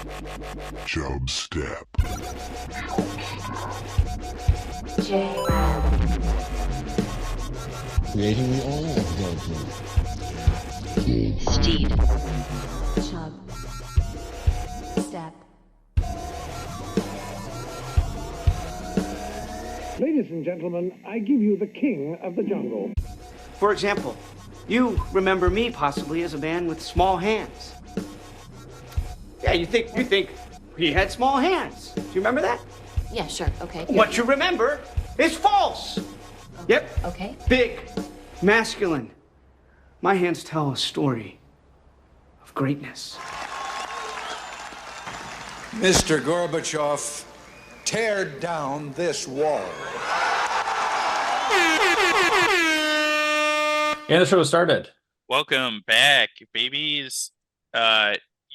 Chubstep. Jrad. Creating the oil of judgment. Steed. Chubstep. Ladies and gentlemen, I give you the king of the jungle. For example, you remember me possibly as a man with small hands. Yeah, you think he had small hands. Do you remember that? Yeah, sure. Okay. What you remember is false. Yep. Okay. Big, masculine. My hands tell a story of greatness. Mr. Gorbachev, tear down this wall. And the show started. Welcome back, babies.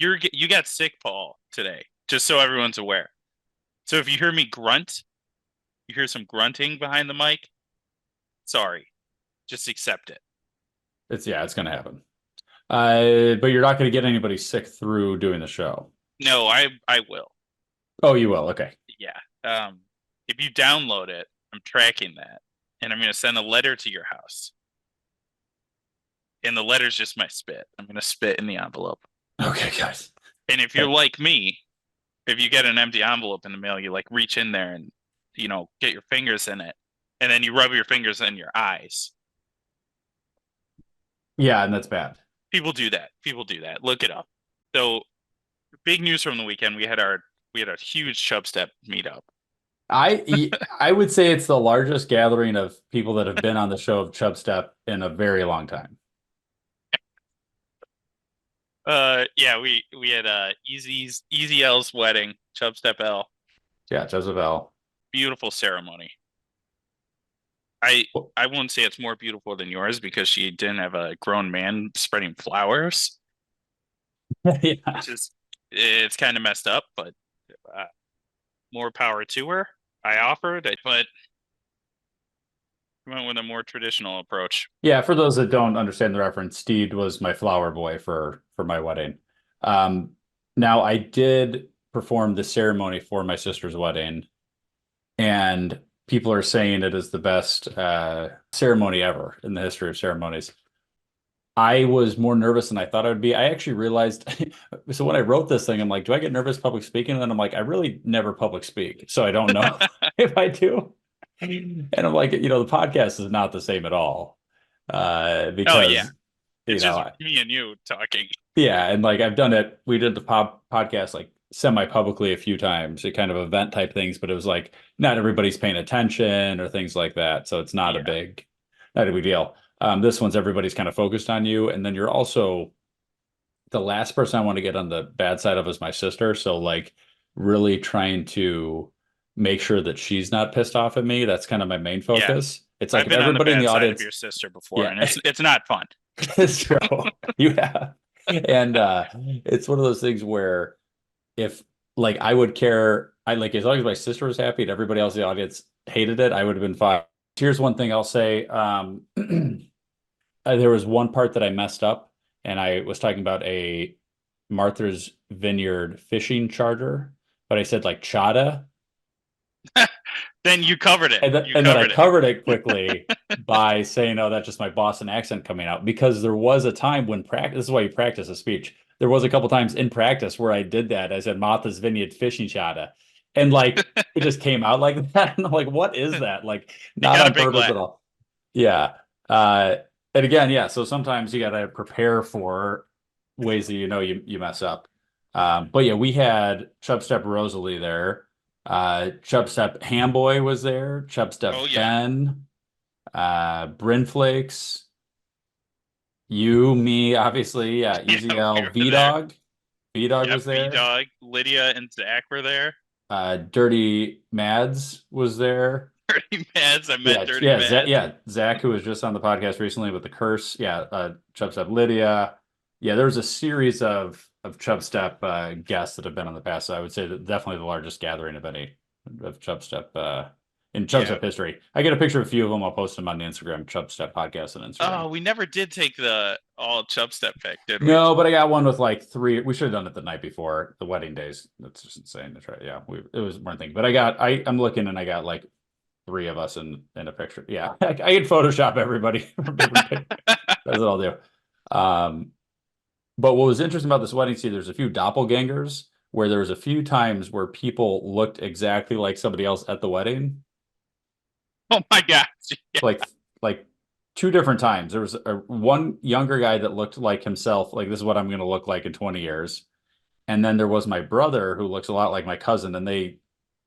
You got sick, Paul, today, just so everyone's aware. So if you hear me grunt, you hear some grunting behind the mic, sorry. Just accept it. It's going to happen. But you're not going to get anybody sick through doing the show. No, I will. Oh, you will. Okay. Yeah. If you download it, I'm tracking that, and I'm going to send a letter to your house. And the letter's just my spit. I'm going to spit in the envelope. Okay, guys. And if you're like me, if you get an empty envelope in the mail, you like reach in there and, get your fingers in it. And then you rub your fingers in your eyes. Yeah, and that's bad. People do that. Look it up. So big news from the weekend. We had a huge Chubstep meetup. I would say it's the largest gathering of people that have been on the show of Chubstep in a very long time. Yeah, we had Easy L's wedding, Chubstep L. Yeah, Chubstep L. Beautiful ceremony. I won't say it's more beautiful than yours because she didn't have a grown man spreading flowers. Yeah. It's kind of messed up, but more power to her. I offered, but went with a more traditional approach. Yeah, for those that don't understand the reference, Steed was my flower boy for my wedding. Now I did perform the ceremony for my sister's wedding, and people are saying it is the best ceremony ever in the history of ceremonies. I was more nervous than I thought I would be. I actually realized, so when I wrote this thing, I'm like, do I get nervous public speaking? And then I'm like, I really never public speak, so I don't know if I do. And I'm like, the podcast is not the same at all. Because, it's just me and you talking. Yeah, and like I've done it. We did the podcast like semi-publicly a few times, kind of event type things, but it was like not everybody's paying attention or things like that. So it's not a big deal. This one's everybody's kind of focused on you, and then you're also the last person I want to get on the bad side of is my sister. So like really trying to make sure that she's not pissed off at me. That's kind of my main focus. It's like I've been everybody on the in the bad side audience of your sister before, and it's not fun. It's true. You have. And it's one of those things where if like I would care, as long as my sister was happy and everybody else in the audience hated it, I would have been fine. Here's one thing I'll say. There was one part that I messed up, and I was talking about a Martha's Vineyard fishing charter, but I said like chata. Then you covered it. And then I covered it quickly by saying, oh, that's just my Boston accent coming out. Because there was a time when this is why you practice a speech. There was a couple times in practice where I did that. I said Martha's Vineyard fishing chata. And like, it just came out like that. And I'm like, what is that? Like, not on purpose at all. Yeah. And again, so sometimes you got to prepare for ways that you mess up. But yeah, we had Chubstep Rosalie there. Chubstep Hamboy was there. Chubstep Ben, Bryn Flakes, you, me, obviously. Yeah, Easy L, V-Dog. V-Dog was there. V-Dog, Lydia and Zach were there. Dirty Mads was there. Dirty Mads, I met Dirty Mads. Zach, who was just on the podcast recently with the curse. Yeah, Chubstep Lydia. Yeah, there was a series of Chubstep guests that have been on the past. So I would say that definitely the largest gathering of any of Chubstep in Chubstep history. I get a picture of a few of them. I'll post them on the Instagram, Chubstep Podcast on Instagram. Oh, we never did take the all Chubstep pick, did we? No, but I got one with like 3. We should have done it the night before the wedding days. That's just insane to try. Yeah, it was one thing. But I'm looking and I got like 3 of us in a picture. Yeah, I can Photoshop everybody. That's what I'll do. But what was interesting about this wedding, see, there's a few doppelgangers where there was a few times where people looked exactly like somebody else at the wedding. Oh my gosh. Yeah. Like 2 different times. There was one younger guy that looked like himself, like this is what I'm going to look like in 20 years. And then there was my brother who looks a lot like my cousin. And they,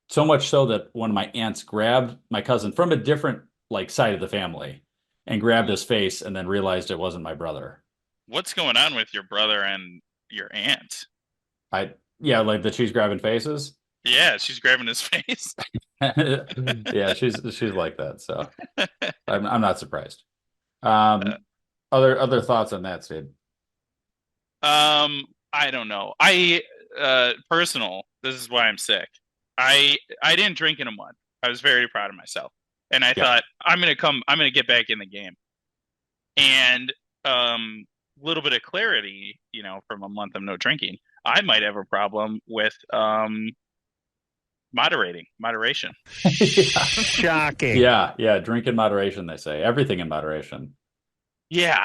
so much so that one of my aunts grabbed my cousin from a different like side of the family and grabbed his face and then realized it wasn't my brother. What's going on with your brother and your aunt? Yeah, like that she's grabbing faces. Yeah, she's grabbing his face. Yeah, she's like that. So I'm not surprised. Other thoughts on that, Steve? I don't know. Personal. This is why I'm sick. I didn't drink in a month. I was very proud of myself, and I thought I'm gonna get back in the game. And little bit of clarity, from a month of no drinking, I might have a problem with moderation. Shocking. Yeah. Drink in moderation, they say. Everything in moderation. Yeah.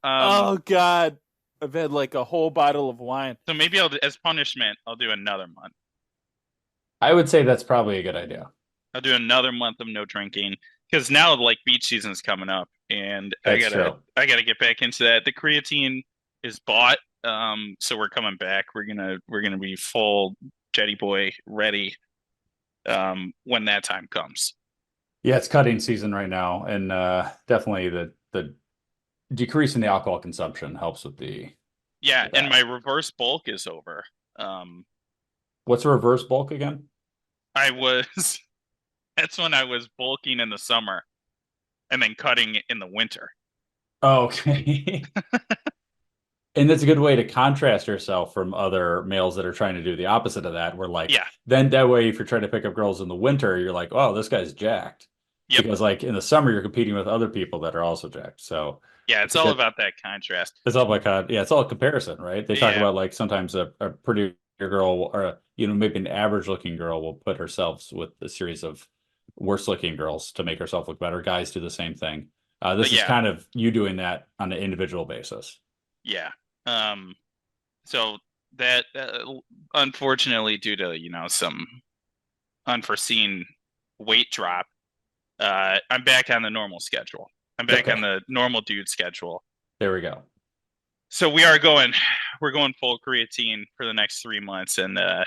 Oh God, I've had like a whole bottle of wine. So maybe as punishment, I'll do another month. I would say that's probably a good idea. I'll do another month of no drinking because now like beach season's coming up, and I gotta get back into that. The creatine is bought, so we're coming back. We're gonna be full Jetty Boy ready when that time comes. Yeah, it's cutting season right now, and definitely the decrease in the alcohol consumption helps with the. Yeah, and my reverse bulk is over. What's a reverse bulk again? That's when I was bulking in the summer and then cutting in the winter. Oh, okay. And that's a good way to contrast yourself from other males that are trying to do the opposite of that. We're like, then that way, if you're trying to pick up girls in the winter, you're like, oh, this guy's jacked. Yep. Because like in the summer, you're competing with other people that are also jacked. So yeah, it's all about that contrast. It's all about it's all comparison, right? They talk about like sometimes a pretty girl or maybe an average looking girl will put herself with a series of worse looking girls to make herself look better. Guys do the same thing. This is kind of you doing that on an individual basis. Yeah. So that unfortunately, due to some unforeseen weight drop, I'm back on the normal schedule. I'm back on the normal dude schedule. There we go. So we're going full creatine for the next 3 months, and I'm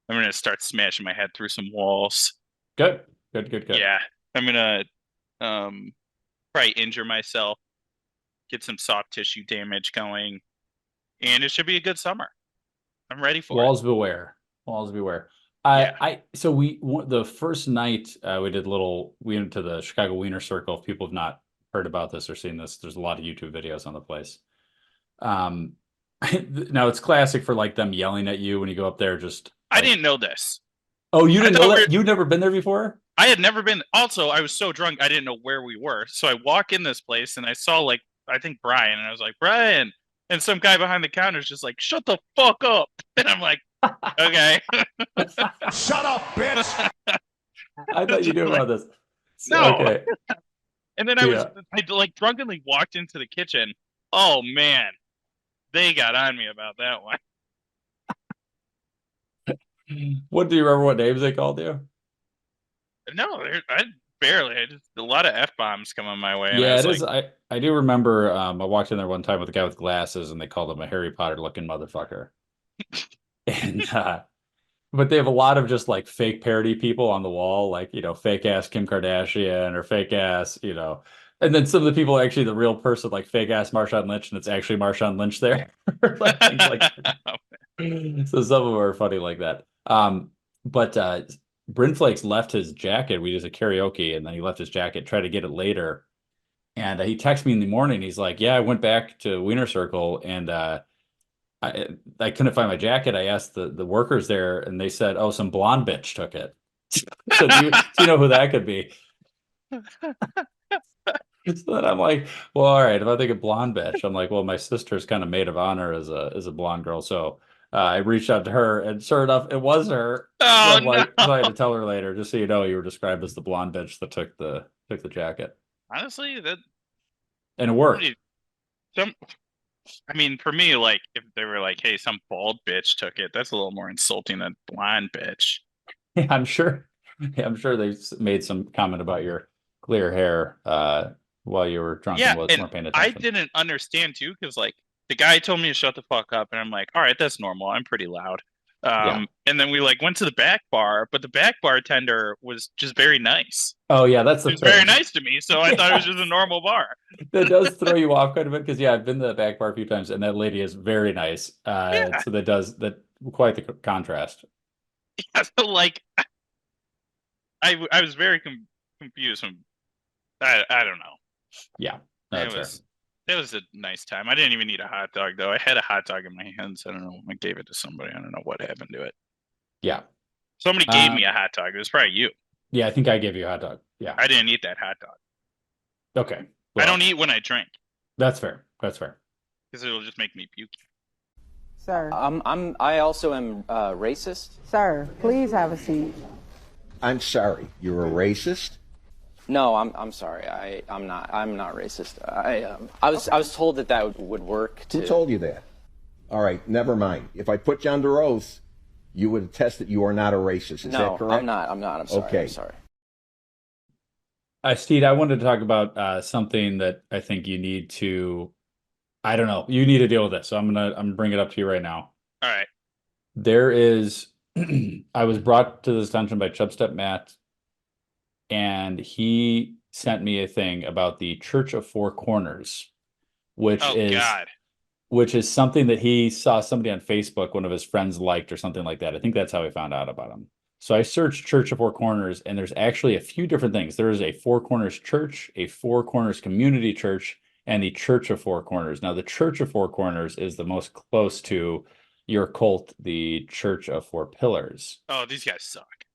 gonna start smashing my head through some walls. Good. Yeah, I'm gonna probably injure myself, get some soft tissue damage going, and it should be a good summer. I'm ready for Walls beware. So the first night we went to the Chicago Weiner Circle. If people have not heard about this or seen this, there's a lot of YouTube videos on the place. Now it's classic for like them yelling at you when you go up there. I didn't know this. Oh, you didn't know that? You've never been there before? I had never been. Also, I was so drunk I didn't know where we were. So I walk in this place and I saw I think Brian, and I was like, Brian, and some guy behind the counter is just like, shut the fuck up. And I'm like, okay. Shut up, bitch. I thought you knew about this. No. Okay. And then I drunkenly walked into the kitchen. Oh man, they got on me about that one. What do you remember? What names they called you? No, I barely. A lot of F-bombs coming my way. Yeah, it is. I do remember. I walked in there one time with a guy with glasses, and they called him a Harry Potter looking motherfucker. And but they have a lot of just like fake parody people on the wall, like fake ass Kim Kardashian or fake ass and then some of the people are actually the real person, like fake ass Marshawn Lynch, and it's actually Marshawn Lynch there. Like, things like so some of them are funny like that. But Bryn Flakes left his jacket. We did a karaoke, and then he left his jacket, tried to get it later. And he texted me in the morning. He's like, yeah, I went back to Weiner Circle, and I couldn't find my jacket. I asked the workers there, and they said, oh, some blonde bitch took it. So do you know who that could be? So then I'm like, well, all right. If I think of blonde bitch, I'm like, well, my sister's kind of maid of honor as a blonde girl. So I reached out to her, and sure enough, it was her. So Oh I'm no. like, so I had to tell her later, just so you know, you were described as the blonde bitch that took the jacket, Honestly, that and it worked. somebody, some. I mean, for me, like if they were like, "Hey, some bald bitch took it," that's a little more insulting than blonde bitch. Yeah, I'm sure. Yeah, I'm sure they made some comment about your clear hair while you were drunk Yeah, and and weren't paying I attention. didn't understand too, because like the guy told me to shut the fuck up, and I'm like, all right, that's normal. I'm pretty loud. Yeah. And then we like went to the back bar, but the back bartender was just very nice. Oh yeah, that's He the was very thing. nice to me, so I thought it was just a normal bar. That does throw you off quite a bit because yeah, I've been to the back bar a few times and that lady is very nice. Yeah, So that does that quite the contrast. yeah. So like I was very confused. I don't know. Yeah, It that's fair. was it was a nice time. I didn't even need a hot dog though. I had a hot dog in my hands. I don't know. I gave it to somebody. I don't know what happened to it. Yeah. Somebody gave me a hot dog. It was probably you. Yeah, I think I gave you a hot dog. Yeah. I didn't eat that hot dog. Okay. I don't Well, eat when I drink that's fair. That's fair. because it'll just make me puke. Sir, I also am racist. sir, please have a seat. I'm sorry. You're a racist? No, I'm sorry. I'm not racist. I was told that would work. Who told you that? All right, never mind. If I put you under oath, you would attest that you are not a racist. Is that correct? I'm not. I'm sorry. Okay. I'm sorry. Steed, I wanted to talk about something that I think you need to, I don't know, you need to deal with this. So I'm gonna bring it up to you right now. All right. There is, I was brought to this attention by Chubstep Matt, and he sent me a thing about the Church of Four Corners, which Oh is God. which is something that he saw somebody on Facebook, one of his friends liked or something like that. I think that's how he found out about him. So I searched Church of Four Corners, and there's actually a few different things. There is a Four Corners Church, a Four Corners Community Church, and the Church of Four Corners. Now, the Church of Four Corners is the most close to your cult, the Church of Four Pillars. Oh, these guys suck.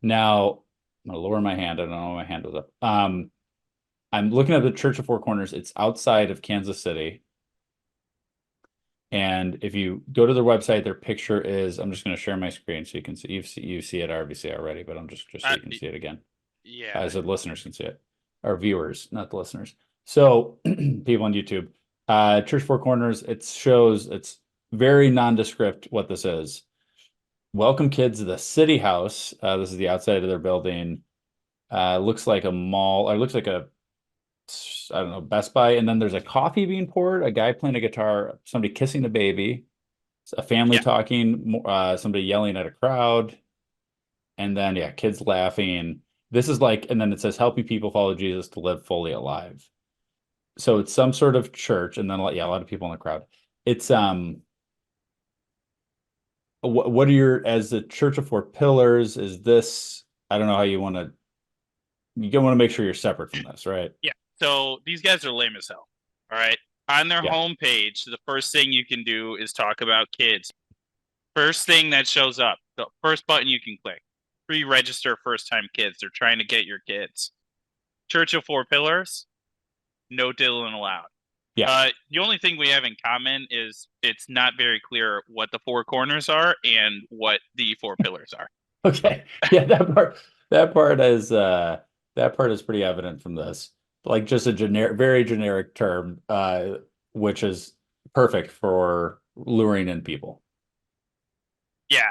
Now, I'm going to lower my hand. I don't know why my hand was up. I'm looking at the Church of Four Corners. It's outside of Kansas City. And if you go to their website, their picture is, I'm just going to share my screen so you can see, you see it obviously already, but I'm just so you can see it again. Yeah. As the listeners can see it, our viewers, not the listeners. So people on YouTube, Church Four Corners, it shows, it's very nondescript what this is. Welcome kids to the City House. This is the outside of their building. Looks like a mall, or looks like a, I don't know, Best Buy. And then there's a coffee being poured, a guy playing a guitar, somebody kissing a baby, a family talking, somebody yelling at a crowd. And then, yeah, kids laughing. This is like, and then it says, helping people follow Jesus to live fully alive. So it's some sort of church. And then, yeah, a lot of people in the crowd. It's, what are your, as the Church of Four Pillars, is this, I don't know how you want to make sure you're separate from this, right? Yeah. So these guys are lame as hell. All right. On their homepage, the first thing you can do is talk about kids. First thing that shows up, the first button you can click, pre-register first-time kids. They're trying to get your kids. Church of Four Pillars, no diddling allowed. Yeah. The only thing we have in common is it's not very clear what the four corners are and what the four pillars are. Okay. Yeah, that part is pretty evident from this. Like just a very generic term, which is perfect for luring in people. Yeah.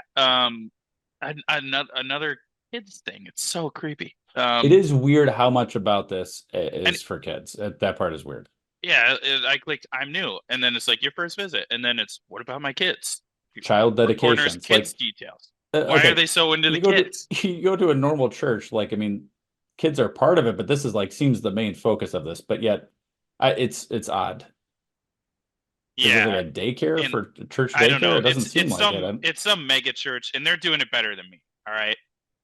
Another kids thing. It's so creepy. It is weird how much about this is for kids. That part is weird. Yeah, I clicked I'm new, and then it's like your first visit, and then it's what about my kids? Child dedication. Corners, kids details. Why okay. are they so into the kids? You go to a normal church, like, I mean, kids are part of it, but this is like seems the main focus of this. But yet, it's odd. Yeah, is it like a daycare for church daycare? I don't know. It doesn't seem like it. It's some mega church, and they're doing it better than me. All right,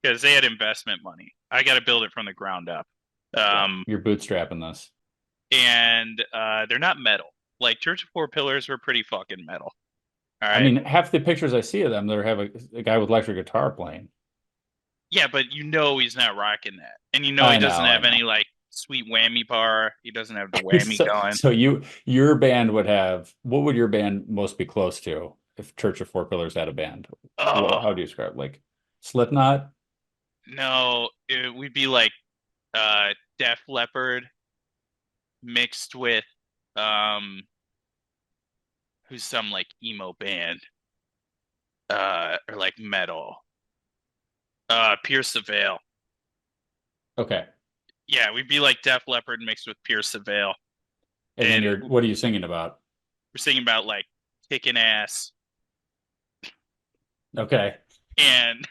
because they had investment money. I got to build it from the ground up. You're bootstrapping this, and they're not metal. Like Church of Four Pillars were pretty fucking metal. All right. I mean, half the pictures I see of them, they have a guy with electric guitar playing. Yeah, but you know he's not rocking that, and you know I he doesn't know, I have know. any like sweet whammy bar. He doesn't have the whammy going. So your band would have, what would your band most be close to if Church of Four Pillars had a band? Oh How do you describe, like Slipknot? no, we'd be like Def Leppard mixed with um who's some like emo band or like metal. Pierce the Veil. Okay. Yeah, we'd be like Def Leppard mixed with Pierce the Veil. And then And what are you singing about? we're singing about like kicking ass Okay. and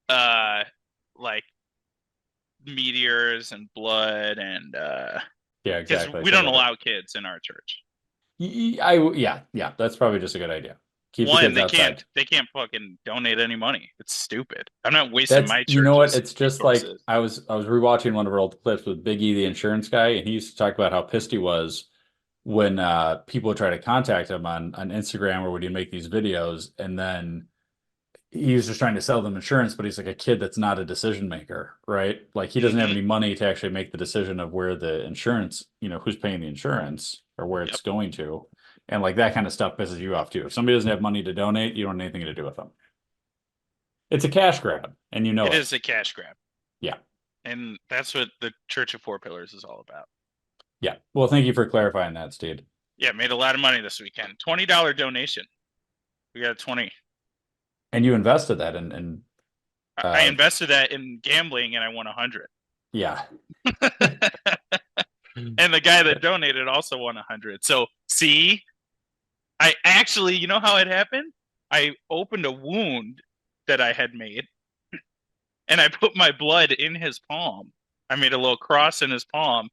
uh like meteors and blood and Yeah, because exactly. we don't allow kids in our church. Yeah, that's probably just a good idea. Keep the One, kids they outside. can't fucking donate any money. It's stupid. I'm not wasting That's, my you know what? church's It's just like resources. I was rewatching one of our old clips with Big E, the insurance guy, and he used to talk about how pissed he was when people would try to contact him on Instagram or when he'd make these videos, and then he was just trying to sell them insurance, but he's like a kid that's not a decision maker, right? Like he doesn't have any money to actually make the decision of where the insurance, who's paying the insurance or where it's going to. And like that kind of stuff pisses you off too. If somebody doesn't have money to donate, you don't have anything to do with them. It's a cash grab, and It is a cash grab. Yeah. And that's what the Church of Four Pillars is all about. Yeah. Well, thank you for clarifying that, Steed. Yeah, made a lot of money this weekend. $20 donation. We got a 20. And you invested that in I invested that in gambling and I won 100. Yeah. And the guy that donated also won 100. So see, I actually, you know how it happened? I opened a wound that I had made and I put my blood in his palm. I made a little cross in his palm.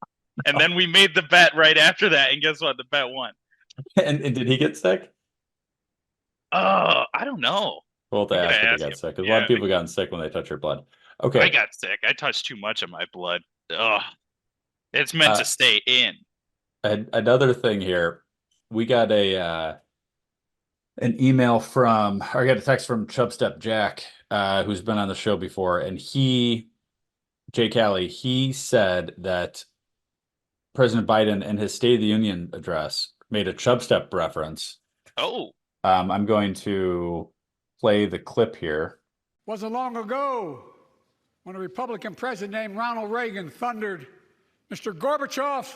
And then we made the bet right after that. And guess what? The bet won. And did he get sick? Oh, I don't know. Well, to ask if he got sick, because a lot of people gotten sick when they touch your blood. Okay. I got sick. I touched too much of my blood. Ugh. It's meant to stay in. Another thing here, we got an email from, or I got a text from Chubstep Jack, who's been on the show before, and Jay Callie, he said that President Biden in his State of the Union address made a Chubstep reference. Oh. I'm going to play the clip here. Wasn't long ago when a Republican president named Ronald Reagan thundered, "Mr. Gorbachev,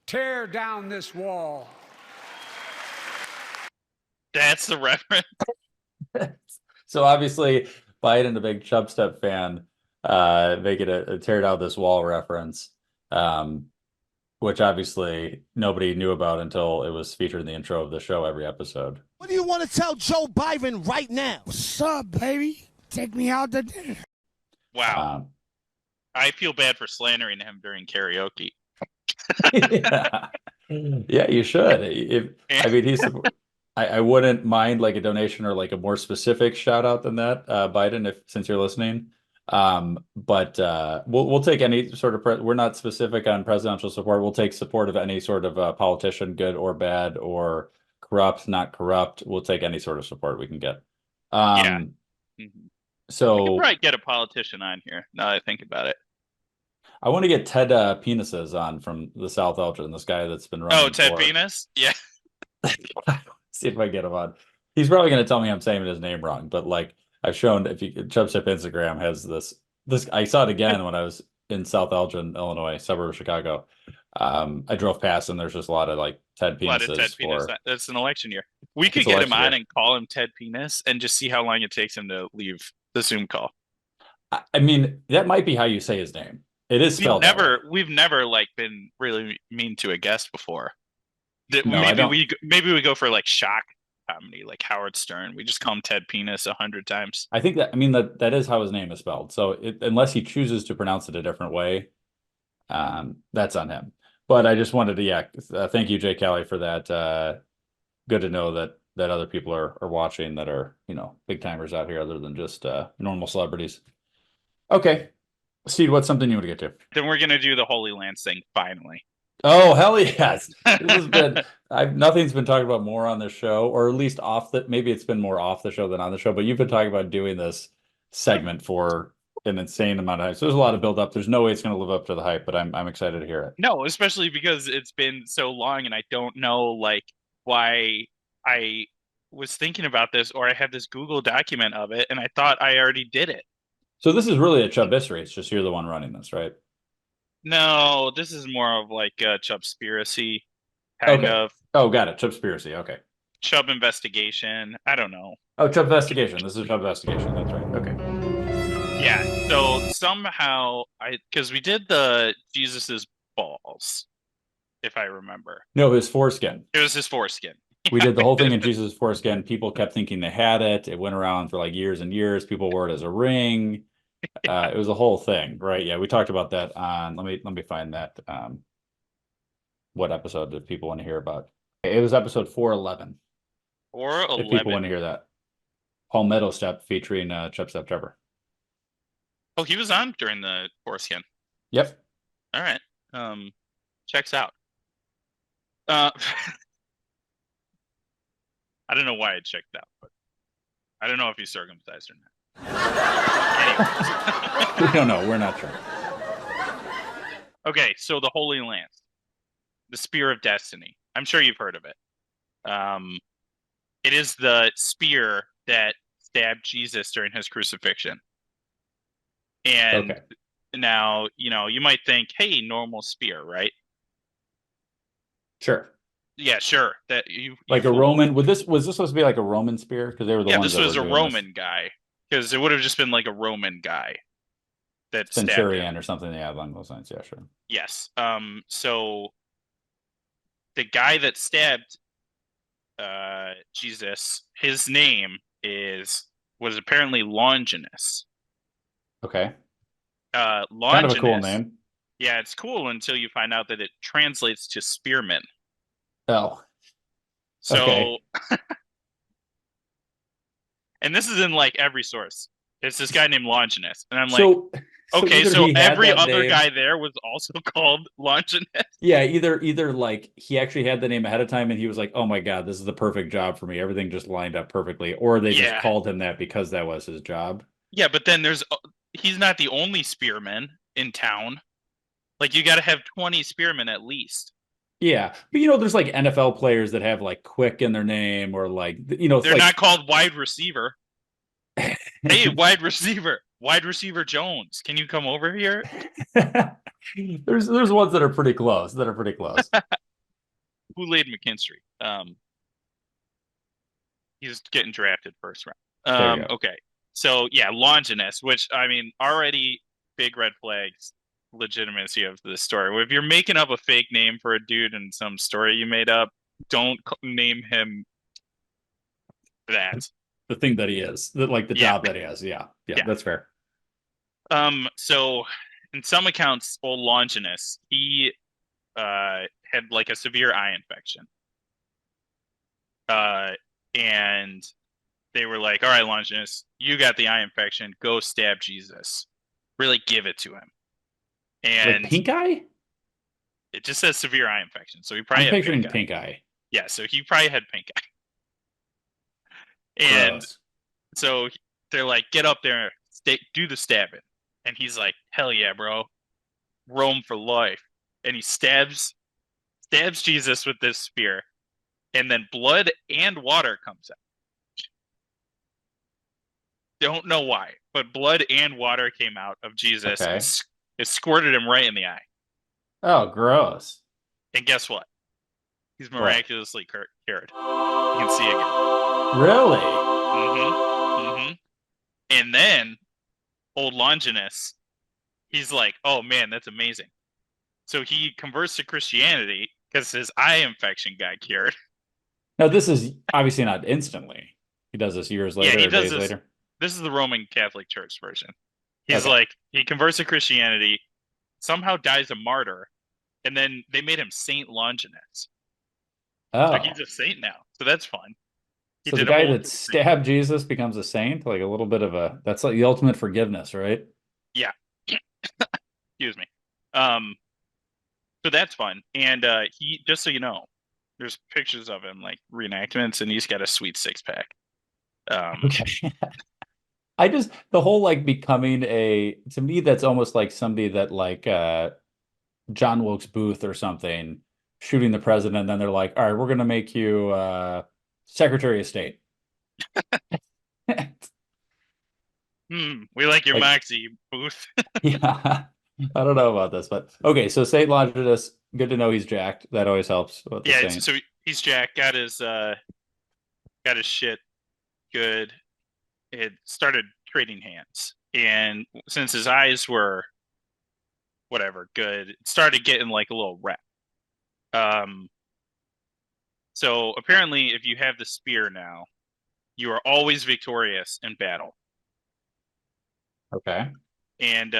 tear down this wall." That's the reference. So obviously, Biden, a big Chubstep fan, making a tear down this wall reference, which obviously nobody knew about until it was featured in the intro of the show every episode. What do you want to tell Joe Biden right now? What's up, baby? Take me out to dinner. Wow. I feel bad for slandering him during karaoke. Yeah, you should. I wouldn't mind like a donation or like a more specific shout out than that, Biden, since you're listening. But we'll take any sort of we're not specific on presidential support. We'll take support of any sort of politician, good or bad, or corrupt, not corrupt. We'll take any sort of support we can get. Yeah. So we could probably get a politician on here now that I think about it. I want to get Ted Penises on from the South Elgin, this guy that's been running. Oh, Ted Penis? Yeah. See if I can get him on. He's probably going to tell me I'm saying his name wrong, but like I've shown, if you Chubstep Instagram has this I saw it again when I was in South Elgin, Illinois, suburb of Chicago. I drove past and there's just a lot of like Ted Penises. That's an election year. We could get him on and call him Ted Penis and just see how long it takes him to leave the Zoom call. I mean, that might be how you say his name. It is spelled. We've never like been really mean to a guest before. No, maybe we go for like shock comedy, like Howard Stern. We just call him Ted Penis 100 times. I think that is how his name is spelled. So unless he chooses to pronounce it a different way, that's on him. But I just wanted to, thank you, Jay Callie, for that. Good to know that other people are watching that are, big timers out here other than just normal celebrities. Okay. Steve, what's something you want to get to? Then we're going to do the Holy Lands thing finally. Oh, hell yes. This has been, nothing's been talked about more on this show, or at least maybe it's been more off the show than on the show, but you've been talking about doing this segment for an insane amount of hype. So there's a lot of build up. There's no way it's going to live up to the hype, but I'm excited to hear it. No, especially because it's been so long and I don't know like why I was thinking about this, or I have this Google document of it and I thought I already did it. So this is really a Chub history. It's just you're the one running this, right? No, this is more of like a Chubspiracy kind of. Oh, got it. Chubspiracy. Okay. Chub investigation. I don't know. Oh, Chubvestigation. This is Chubvestigation. That's right. Okay. Yeah. So somehow because we did the Jesus's balls, if I remember. No, his foreskin. It was his foreskin. We did the whole thing in Jesus' foreskin. People kept thinking they had it. It went around for like years and years. People wore it as a ring. It was a whole thing, right? Yeah, we talked about that on. Let me find that. What episode did people want to hear about? It was episode 411. 411. If people want to hear that, Palmetto Step featuring Chubstep Trevor. Oh, he was on during the foreskin. Yep. All right. Checks out. I don't know why it checked out, but I don't know if he's circumcised or not. We don't know. We're not sure. Okay, so the Holy Lance, the Spear of Destiny. I'm sure you've heard of it. It is the spear that stabbed Jesus during his crucifixion. And now, you might think, hey, normal spear, right? Sure. Yeah, sure. That you like a Roman. Was this supposed to be like a Roman spear? Because they were the ones. Yeah, this was a Roman guy. Because it would have just been like a Roman guy that centurion or something. Yeah, along those lines. Yeah, sure. Yes. So the guy that stabbed Jesus, his name was apparently Longinus. Okay. Longinus, kind of a cool name. Yeah, it's cool until you find out that it translates to spearman. Oh. So, okay. And this is in like every source. It's this guy named Longinus, and I'm like, so every other guy there was also called Longinus. Yeah, either like he actually had the name ahead of time, and he was like, "Oh my god, this is the perfect job for me. Everything just lined up perfectly," or they just called him that because that was his job. Yeah, but then he's not the only spearman in town. Like you got to have 20 spearmen at least. Yeah, but there's like NFL players that have like Quick in their name, or like they're not called wide receiver. Hey, wide receiver Jones, can you come over here? There's ones that are pretty close. Kool-Aid McKinstry. He's getting drafted first round. Okay, so yeah, Longinus, which I mean, already big red flags. Legitimacy of the story. If you're making up a fake name for a dude in some story you made up, don't name him that. The thing that he is, the job that he has. Yeah, that's fair. So in some accounts, old Longinus, he had like a severe eye infection. And they were like, all right, Longinus, you got the eye infection, go stab Jesus. Really give it to him. And like pink eye? It just says severe eye infection. So he probably had picturing pink eye. Yeah, so he probably had pink eye. And so they're like, get up there, do the stabbing. And he's like, hell yeah, bro. Rome for life. And he stabs Jesus with this spear. And then blood and water comes out. Don't know why, but blood and water came out of Jesus. Okay. It squirted him right in the eye. Oh, gross. And guess what? He's miraculously cured. You can see again. Really? Mm-hmm. And then old Longinus, he's like, oh man, that's amazing. So he converts to Christianity because his eye infection got cured. Now, this is obviously not instantly. He does this years later, days later. This is the Roman Catholic Church version. He's like, he converts to Christianity, somehow dies a martyr, and then they made him Saint Longinus. Oh. So he's a saint now. So that's fun. So the guy that stabbed Jesus becomes a saint? Like a little bit of that's like the ultimate forgiveness, right? Yeah. Excuse me. So that's fun. And he, just so you know, there's pictures of him, like reenactments, and he's got a sweet six-pack. Okay. I just the whole like becoming to me that's almost like somebody that like John Wilkes Booth or something shooting the president, and then they're like, all right, we're gonna make you Secretary of State. We like your Like- moxie, Booth. Yeah. I don't know about this, but okay, so St. Longinus, good to know he's jacked. That always helps with the Yeah, Saint. so he's Jack, got his shit good. It started trading hands. And since his eyes were whatever, good, it started getting like a little rep. So apparently if you have the spear now, you are always victorious in battle. Okay. And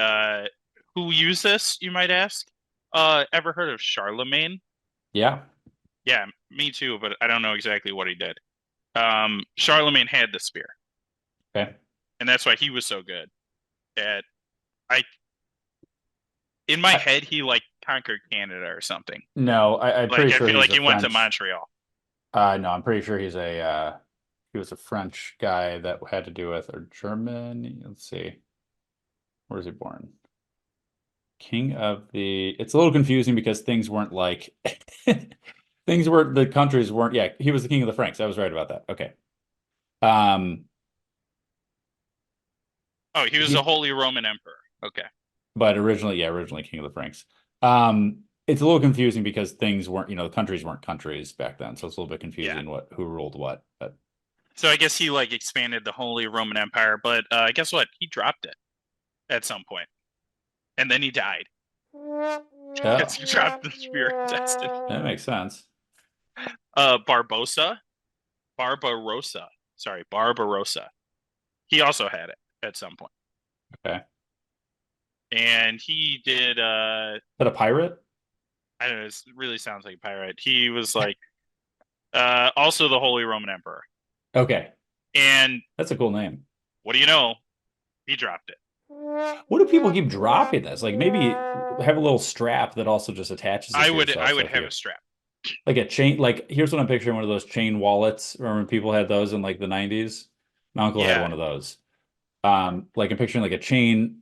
who used this, you might ask? Ever heard of Charlemagne? Yeah. Yeah, me too, but I don't know exactly what he did. Charlemagne had the spear. Okay. And that's why he was so good. In my head, he like conquered Canada or something. No, I'm pretty sure I feel he's like he went to French. Montreal. No, I'm pretty sure he was a French guy that had to do with, or German. Let's see. Where was he born? King of the. It's a little confusing because things weren't like the countries weren't. Yeah, he was the king of the Franks. I was right about that. Okay. Oh, he was a Holy Roman Emperor. Okay. But originally king of the Franks. It's a little confusing because things weren't, the countries weren't countries back then, so it's a little bit confusing who ruled what. But so I guess he like expanded the Holy Roman Empire, but guess what? He dropped it at some point, and then he died. Because he dropped the spear of destiny. That makes sense. Barbarossa. He also had it at some point. Okay. And he did. Is that a pirate? I don't know. It really sounds like a pirate. He was like also the Holy Roman Emperor. Okay. And that's a cool name. What do you know? He dropped it. What do people keep dropping this? Like maybe have a little strap that also just attaches. I would have a strap. Like a chain. Like here's what I'm picturing: one of those chain wallets. Remember when people had those in like the 90s? My uncle had one of those. Like I'm picturing like a chain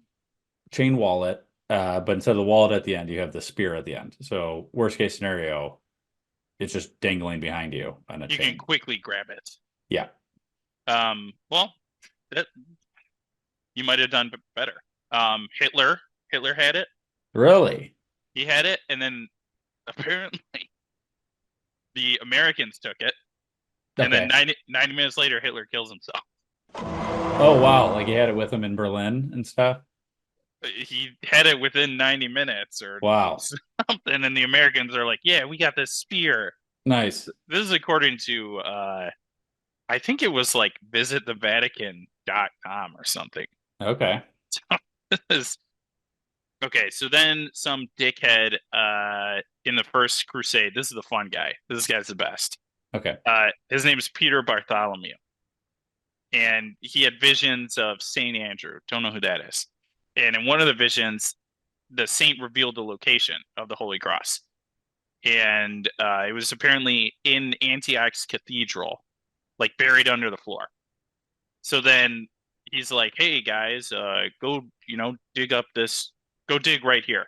wallet, but instead of the wallet at the end, you have the spear at the end. So worst case scenario, it's just dangling behind you on a chain. You can quickly grab it. Yeah. Well, you might have done better. Hitler had it. Really? He had it, and then apparently the Americans took it. And then 90 minutes later, Hitler kills himself. Oh, wow. Like he had it with him in Berlin and stuff? He had it within 90 minutes or something. And the Americans are like, yeah, we got this spear. Nice. This is according to, I think it was like visitthevatican.com or something. Okay. Okay, so then some dickhead in the First Crusade. This is the fun guy. This guy's the best. Okay. His name is Peter Bartholomew. And he had visions of St. Andrew. Don't know who that is. And in one of the visions, the saint revealed the location of the Holy Cross. And it was apparently in Antioch's cathedral, like buried under the floor. So then he's like, hey, guys, go dig right here.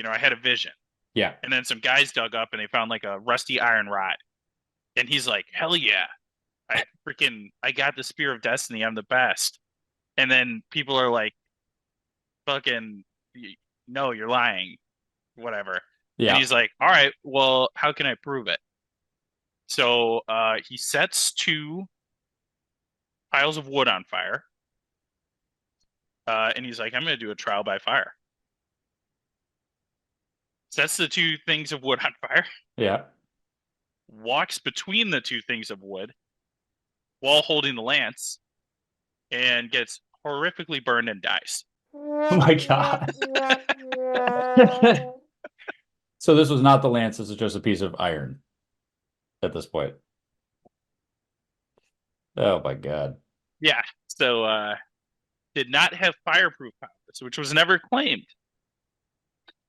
I had a vision. Yeah. And then some guys dug up and they found like a rusty iron rod. And he's like, hell yeah. I got the spear of destiny. I'm the best. And then people are like, fucking, no, you're lying. Whatever. Yeah. And he's like, all right, well, how can I prove it? So he sets 2 piles of wood on fire. And he's like, I'm going to do a trial by fire. Sets the 2 things of wood on fire. Yeah. Walks between the 2 things of wood while holding the lance and gets horrifically burned and dies. Oh my God. So this was not the lance. This is just a piece of iron at this point. Oh my God. Yeah. So did not have fireproof powers, which was never claimed.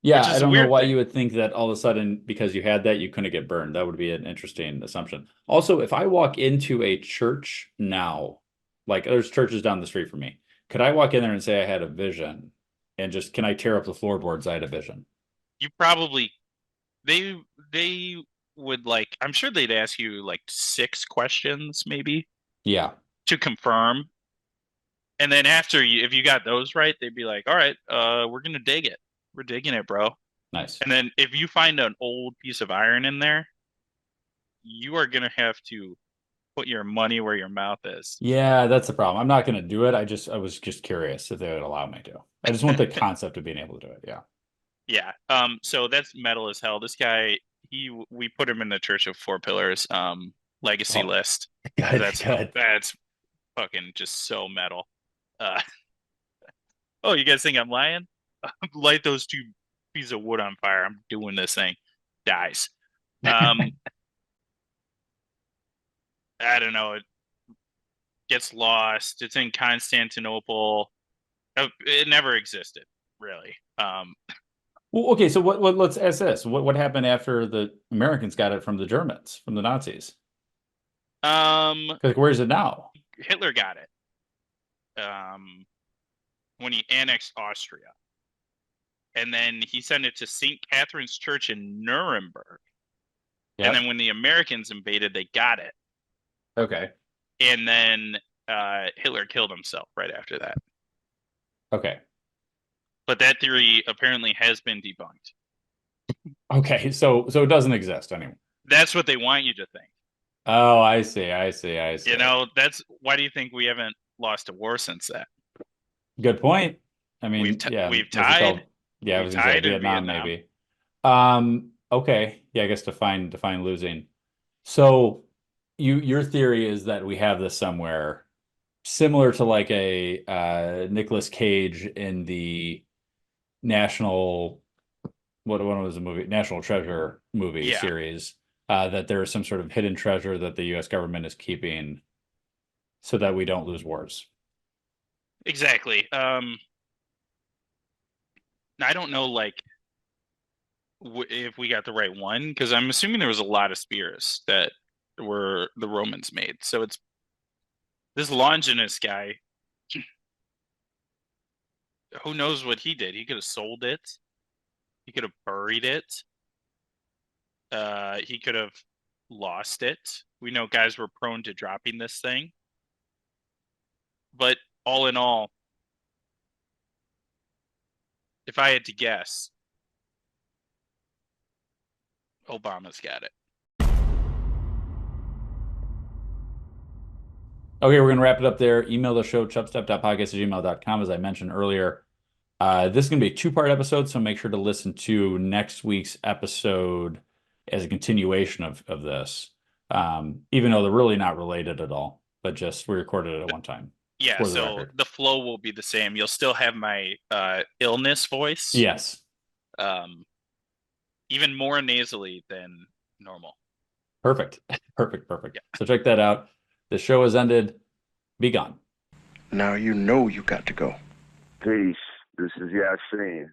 Yeah, I don't know why you would think that all of a sudden, because you had that, you couldn't get burned. That would be an interesting assumption. Also, if I walk into a church now Like there's churches down the street from me. Could I walk in there and say I had a vision and just, can I tear up the floorboards? I had a vision. You probably, they would like, I'm sure they'd ask you like 6 questions maybe Yeah. to confirm. And then after if you got those right, they'd be like, all right, we're going to dig it. We're digging it, bro. Nice. And then if you find an old piece of iron in there, you are going to have to put your money where your mouth is. Yeah, that's the problem. I'm not going to do it. I was just curious if they would allow me to. I just want the concept of being able to do it. Yeah. Yeah. So that's metal as hell. This guy, we put him in the Church of Four Pillars legacy list. Good, That's fucking just so metal. Oh, you guys think I'm lying? Light those 2 pieces of wood on fire. I'm doing this thing. Dies. I don't know. It gets lost. It's in Constantinople. It never existed, really. Well, okay, so let's ask this. What happened after the Americans got it from the Germans, from the Nazis? Because where is it now? Hitler got it. When he annexed Austria. And then he sent it to St. Catherine's Church in Nuremberg. Yep. And then when the Americans invaded, they got it. Okay. And then Hitler killed himself right after that. Okay. But that theory apparently has been debunked. Okay, so it doesn't exist anymore. That's what they want you to think. Oh, I see. You know, that's why do you think we haven't lost a war since that? Good point. I mean, we've yeah, tied. Yeah, I was gonna say Vietnam, maybe. Okay. Yeah, I guess define losing. So your theory is that we have this somewhere similar to like a Nicolas Cage in the National, what was the movie? National Treasure movie series. That there is some sort of hidden treasure that the U.S. government is keeping so that we don't lose wars. Exactly. I don't know, like, if we got the right one, because I'm assuming there was a lot of spears that were the Romans made. So it's this Longinus guy. Who knows what he did? He could have sold it. He could have buried it. He could have lost it. We know guys were prone to dropping this thing. But all in all, if I had to guess, Obama's got it. Okay, we're going to wrap it up there. Email the show, chubstep.podcast@gmail.com, as I mentioned earlier. This is going to be a 2-part episode, so make sure to listen to next week's episode as a continuation of this, even though they're really not related at all, but just we recorded it at one time. Yeah, so the flow will be the same. You'll still have my illness voice. Yes. Even more nasally than normal. Perfect. Yeah. So check that out. The show has ended. Be gone. Now you know you got to go. Peace. This is Yasin.